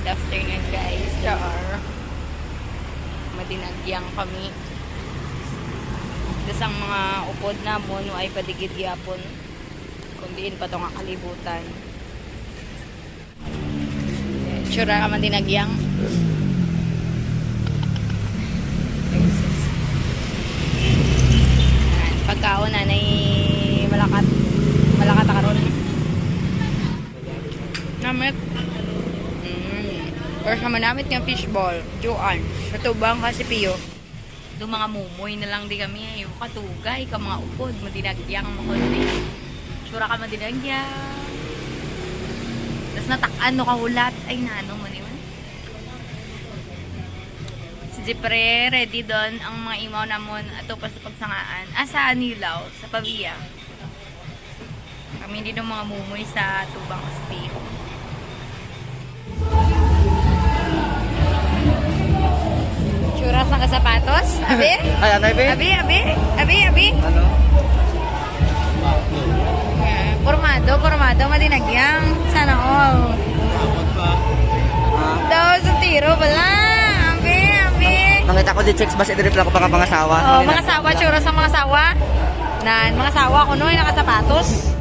Good afternoon guys. Char. Madinagyang kami. Das ang mga upod namon ay padigid yapon. Kundiin pa to nga kalibutan. Tsura ka madinagyang. Pagkaon na nay malakat karon. Namit. Or sa manamit ng fishball. Juan. Katubang kasi piyo. Doon mga mumoy na lang di kami. Ayaw katugay ka mga upod. Madinagyang makundi. Tsura ka madinagyang. Tapos natakan no kahulat. Ay nano mo niman. Si Jepre ready doon. Ang mga imaw namon. Ato pa sa pagsangaan. Sa Nilaw. Sa Pavia. Kami din ng mga mumoy sa tubang kasi piyo. Churas ng kasapatos? Abi? Ay, ano, Ibe? Abi? Ano? Formado, madinagyang. Sana all. Daw sa tiro pala. Abi. Nakita ko di checks bas i-drip lang ko baka mga sawa. Oh, mga sawa, churas ng mga sawa. Mga sawa ko no, yung nakasapatos.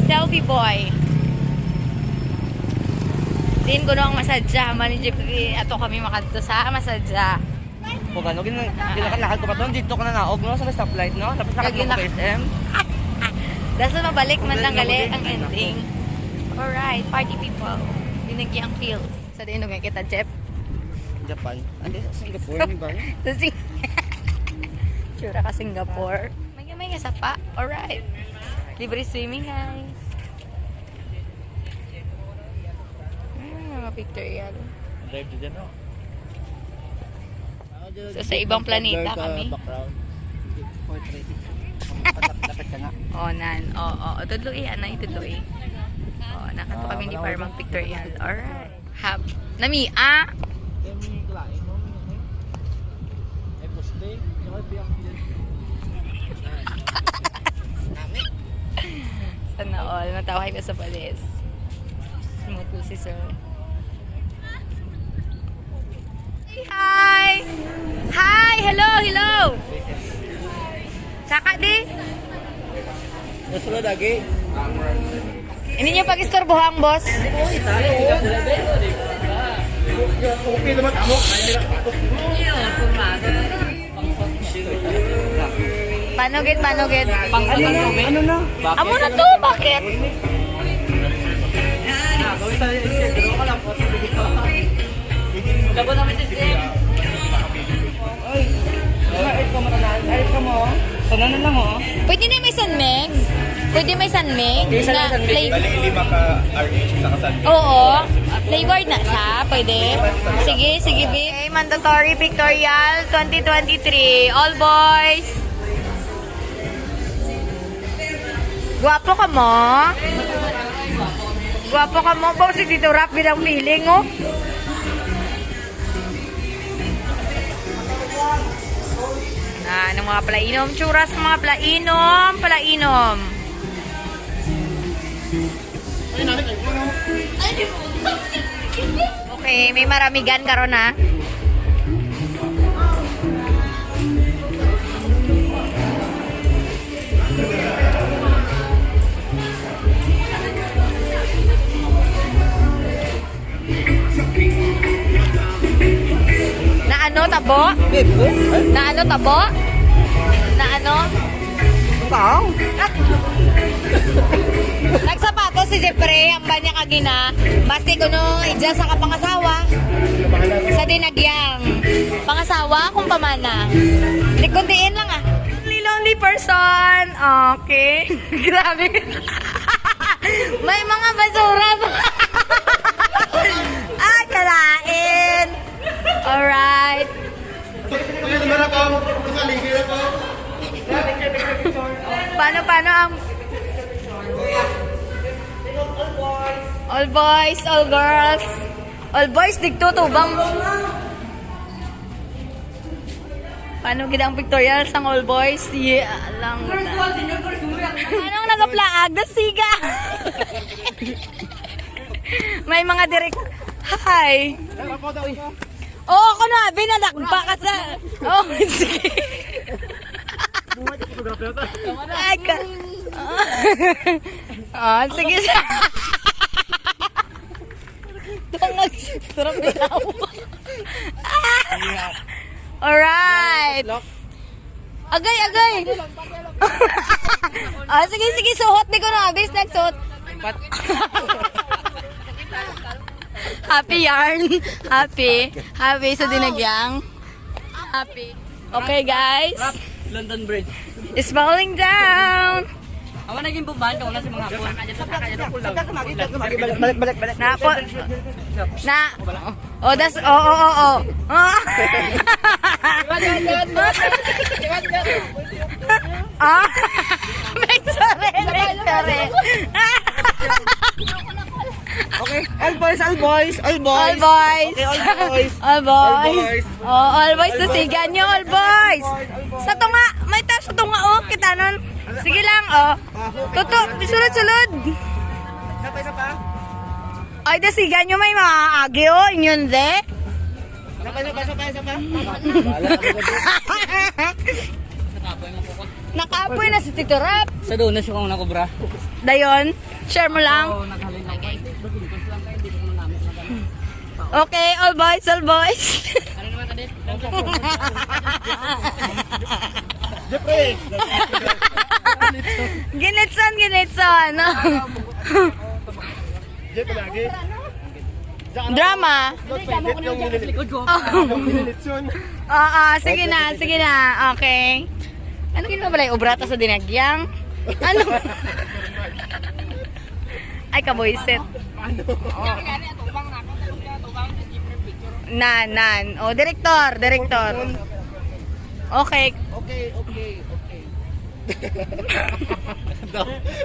Selfie boy. Din ko no ang masadya. Malinjip ato kami makadto sa masadya. O gano, ginakalakad ko pa doon. Dito ko na naog, no? Sa may stoplight, no? Tapos nakadto ko sa SM. Dahil mabalik man lang gali ang ending. Alright, party people. Dinagyang feels. Sa din nga kita, Jeff. Japan. Andi sa Singapore, di ba? Tsura ka Singapore. May nga sapa. Alright. Libre swimming, guys. Mga picture yan. Drive dyan, no? So, sa ibang planeta kami. Dapat ka nga. Oo. Tudloy, anay, tudloy. Nakato kami ni para mag-pictorial. Alright. Nami, Sana all. Natawahay ko sa palis. Smooth si sir. Hi! Hello! Saka di? Nasulod lagi. Hindi niyo pag-istorbohang, boss? Okay naman amo. Panugid. Ano na? Amo na to, bakit? Gabo namin system. Ay, ayos ka mo. Sana na lang, oh. Pwede na may sanmeg? Isa na sanmeg. Flavor. Bali, 5 ka RH sa kasanmig. Oo. Flavored na siya. Pwede. Sige, B. Okay, mandatory pictorial 2023. All boys. Gwapo ka mo. Bawa si Tito Rap bilang feeling, oh. Ng mga palainom. Churas mga palainom. Okay, may maramigan karon na. Tabo? Tabo? Ikaw? Nagsapato si Jepre, ang banya kagina. Basti ko no, idya sa kapangasawa. Sa dinagyang. Pangasawa kung pamana. Likundiin lang Lonely person. Okay. Grabe. May mga basura. Kalain. Alright. Paano ang all boys, all girls. All boys digto tubang. Paano gid ang pictorial sang all boys? Lang. Anong nagaplaag? Dasiga. May mga direct. Hi. Oo, ako na. Binalakba ka sa... Oh, sige. Ay, ka... Oh, sige siya. Tungag. Sarap nilaw. Alright. Agay, agay. Ah, sige, sige. Suhot ni ko na. Abis, nagsuhot. Happy yarn. Happy. Happy sa dinagyang. Happy. Okay, guys. London Bridge. It's falling down. Ako naging buban ko na sa mga hapon. Balik. Na po. Na. Oh, that's oh. Ah. Make sorry. Okay, all boys. All boys. Okay, all boys. Oh, all boys to sigan nyo, all boys. Sa tunga, may tayo sa tunga, oh, kita nun. Sige lang, oh. Tuto, sulod. Isa pa. Ay, da sigan nyo, may maaagi, oh, inyon de. Isa pa. Nakaapoy na si Tito Rap. Sa doon na siya kung nakubra. Dayon, share mo lang. Oo, naghalin lang. Okay, all boys. Ano naman kadit? Jeffrey! Ginitson. Jeff, lagi. Drama. Minilitsyon. Sige na. Okay. Ano ginawa pala yung obrata sa dinagyang? Ano? Ay, kaboyset. Nan. Oh, direktor. Okay.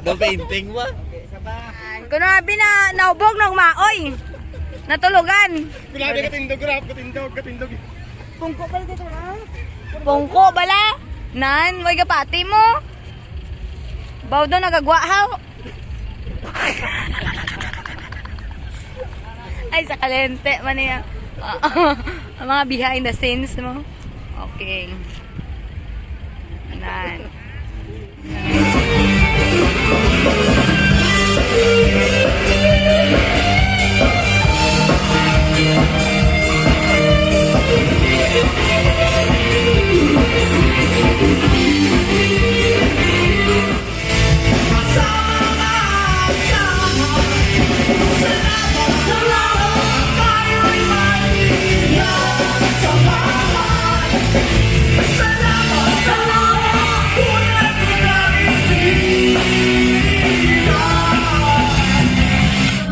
The painting mo? Kuno abi na naubog ng maoy. Natulugan. Grabe katindog. Pungko bala. Nan, way gapati mo. Baw do nagagwahaw. Ay, sa kalente man niya. Ang mga behind the scenes mo. Okay. Nan.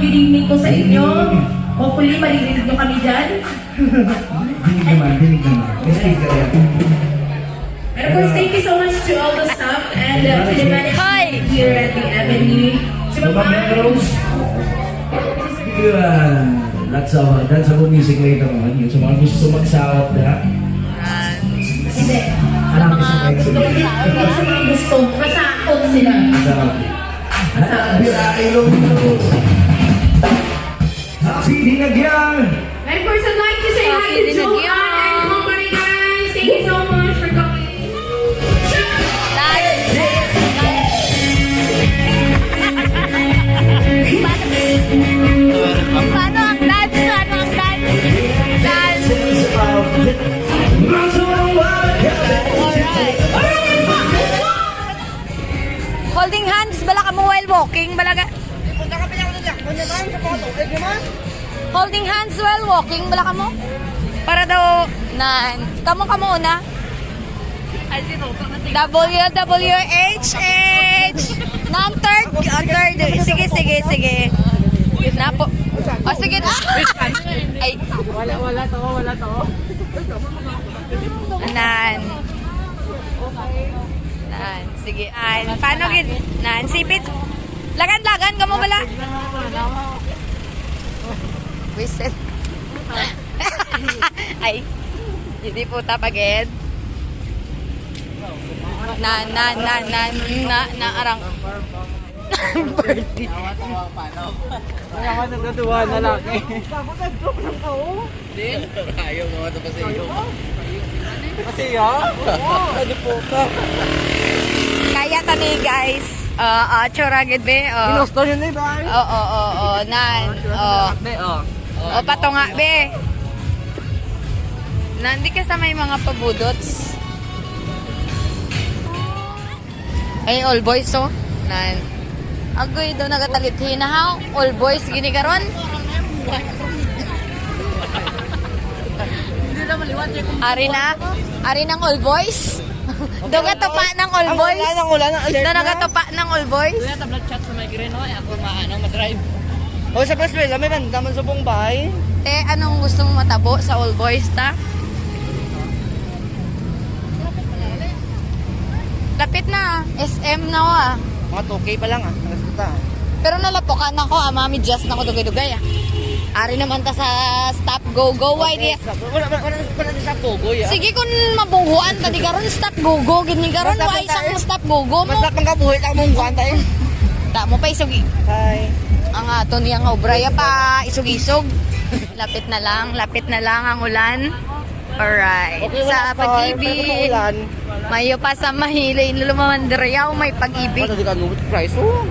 Good evening po sa inyo. Hopefully, maririnig nyo kami dyan. Dinig naman. May speaker yan. And of course, thank you so much to all the staff and to the management here at the Avenue. Si Mga Ma'am membros, lots of music later on. Yung sa mga gusto sumagsawat na. Hindi. Sa Alam ko mga sa gusto, hindi sa mga gusto, masakot sila. Birahe yung Happy Dinagyang! And of course, I'd like to say hi to Joanne and company guys. Thank you so much for coming. Paano ang dance? Dance. Holding hands, bala ka mo while walking, bala ka. Holding hands while walking, bala ka mo. Para daw, kamo una. WWHH. Third. Sige. Napo. Oh, sige na. Ay. Wala to. Nan. Sige. Paano gid? Sipit. Lagan kamo bala. Wiset. Ay. Hindi po tapaged. Na arang. Kaya ka nagkatuwa na lang eh. Bakit nag-joke lang ka oh? Ayaw mga ito pa sa iyo. Kasi yan? Oo. Ano po ka? Kaya tani guys. Tsura gid be. Ginusto yun eh, ba? Oo, nan. O pato nga be. Nandi ka sa may mga pabudots. Ay, all boys oh. Nan. Agoy daw nagatalit hinahaw. All boys gini karon. Ari ng all boys. Daw katupa ng all boys. Wala nang alert Daw na. nagatupa ng all boys. Kuya, tablet chat sa migraine, oy. Ako madrive. O sa first place, may banda man sa buong bahay. Anong gusto mo matabo sa all boys ta? Lapit na. SM na ako ah. Mga 2K pa lang ah. Nagsuta. Pero nalapokan ako mami just na ko dugay-dugay ah. Ari naman ta sa stop go why di. Wala na sa Pogoy ah. Sige kun mabunghuan ta di karon stop go gini karon Basta wa isang tayo. stop go mo. Basta pang kabuhay ta mong guwan tayo. Ta mo pa isugi. Hi. Ang ato niyang obraya pa isog-isog. Lapit na lang ang ulan. Alright. Okay, Sa wala pag-ibig. ulan. Mayo pa sa mahilay lumamandriyaw may pag-ibig. Ano di ka nubot price oh.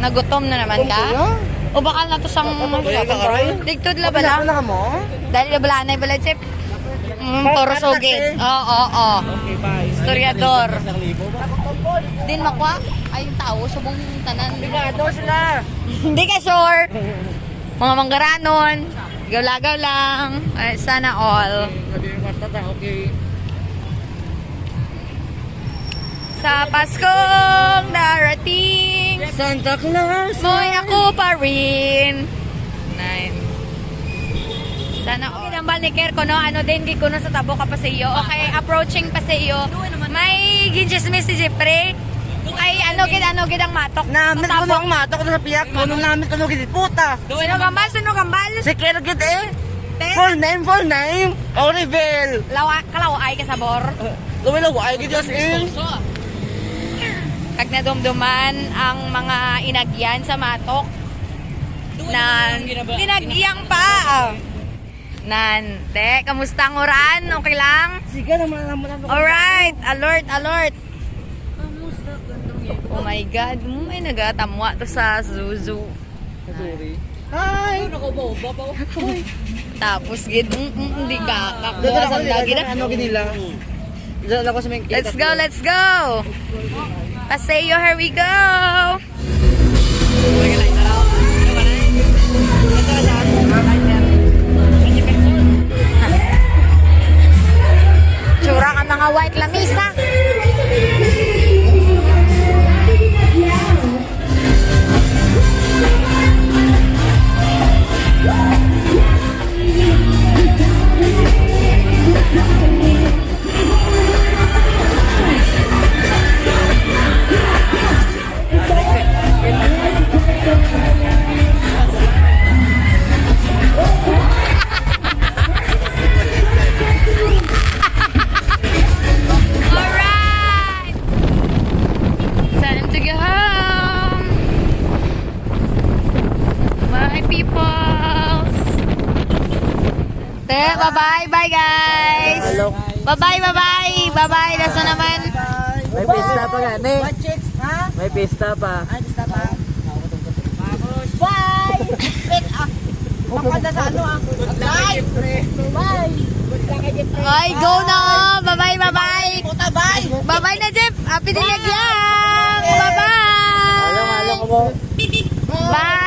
Nagutom na naman ka? O bakal na to sang digtod la bala. Wala ka mo? Dahil la bala na bala chip. Puro sugid. Oo. Okay, bye. Historiador. Din makwa ay yung tao subong tanan. Sigado sila. Hindi ka sure. Mga manggaranon. Gawlagaw lang. Ay, sana all. Sabi yung kwarta ta, okay. Sa Paskong darating, Santa Claus. mo'y ako pa rin. 9. Sana all. Kinambal ni Kerko, no? Ano din, gikuno sa tabo ka pa sa iyo. Okay, approaching pa sa iyo. May ginjismis si Jeffrey. Ay, ano gid ang matok. Namin Sa ko tabo. ang matok na sa piyak. Kunong namin ko gid puta. Sino kambal? Si Kergit eh. Te? Full name. Orivel. Kalaway ka sa bor. Lumilaw ay gid as in. Kag nadumduman ang mga inagyan sa matok. Pinagyang pa. Te, kamusta ang oran? Okay lang? Sige naman naman. Alright, alert. Oh my God, may nagatamwa to sa Zuzu. Hi. Tapos gid, hindi ka kakuha sa lagi na. Ano ginila? Diyan ako sa may Let's go. Paseo, here we go. Tsura ka mga white lamisa. Alright! Time to go home! My peoples! Bye-bye! Bye guys! Bye-bye! Nasa naman? May pista pa gani. May pista pa. Bye! Maganda sa ano ah? Bye! Bye! Ay, go na! Bye-bye! Bye-bye na, Jeff! Happy din lang! Bye-bye! Alam ko mo. Bye!